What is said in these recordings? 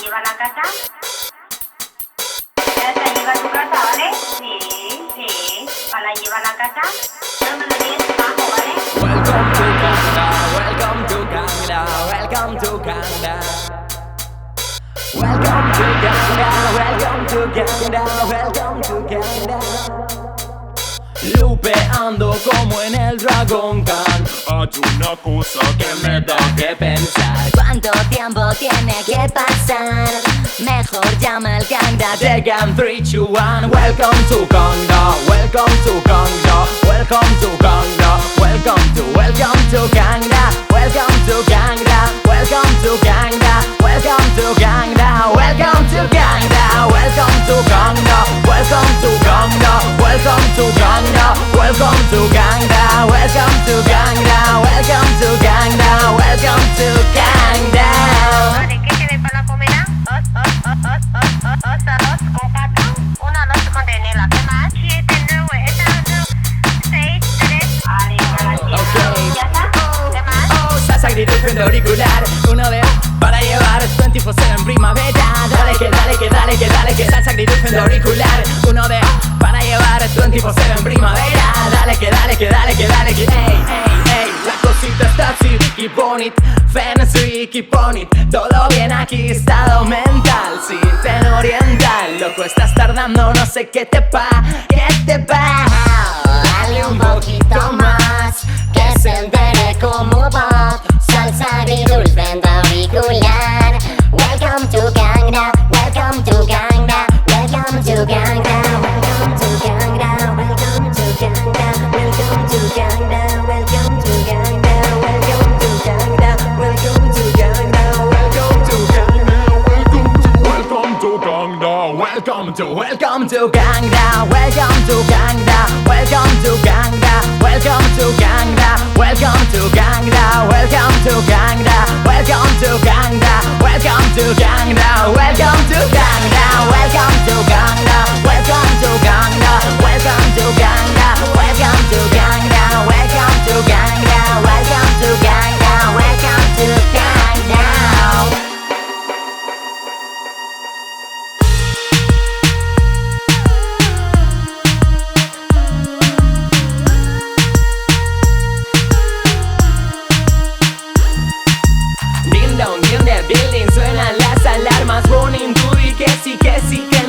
lleva a la casa. ¿Ya te lleva a tu casa, vale? Sí, sí. Para llevar a la casa. No me lo tienes bajo, ¿vale? Welcome to Canada, welcome to Canada, welcome to Canada. Welcome to Canada, welcome to Canada, welcome to Canada. Lupeando como en el Dragon Khan. Hay una cosa que me da que pensar. ¿Cuánto tiempo tiene que pasar? Mejor llama al Canada. Tegan 3, 2, 1. Welcome to Canada, welcome to Canada, welcome to Canada, welcome to Canada, welcome to Canada, welcome to Canada, welcome to Canada, welcome to Canada, welcome to Canada, welcome to Canada, welcome to Canada, welcome to Canada, welcome to Canada, welcome to Canada, welcome to Canada. Vale, ¿qué quieres para la comida? Dos arroz con pato, una dos mantenerla. ¿Qué más? 7, 9, 6, 3. Vale, Ok. ¿ya está? ¿Qué más? Oh, salsa agridulce auricular. Uno de para llevar 24/7 en primavera. Dale que dale que dale que dale que salsa agridulce auricular. Uno de para llevar 24/7 en primavera. Dale que dale que dale que dale que ey, ey, ey. La cosita está así, keep on it. Fancy, keep on it. Todo bien aquí, estado mental. Si te oriental, loco estás tardando, no sé qué te pasa. Dale un poquito más, que se entere como pop. Salsa agridulce auricular. Welcome to Canada, welcome to Canada, welcome to Canada, welcome to Canada, welcome to Canada, welcome to Canada, welcome to Canada, welcome to Canada, welcome to Canada, welcome to Canada, Welcome to Canada, welcome to Canada, welcome to Canada, welcome to Canada, welcome to Canada, welcome to Canada, welcome to Canada, welcome to Canada, welcome to Canada, welcome to Canada, welcome to Canada, welcome to Canada, welcome to Canada, welcome to Canada, welcome to Canada, welcome to Canada, welcome to Canada. Ding dong, ding the building, suenan las alarmas. Bonnie, tú y que sí, que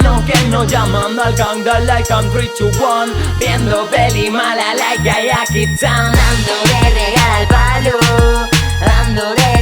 no. Llamando al Canada like I'm 3, 2, 1. Viendo peli mala like Jackie Chan. Dando de regal al palo, dando de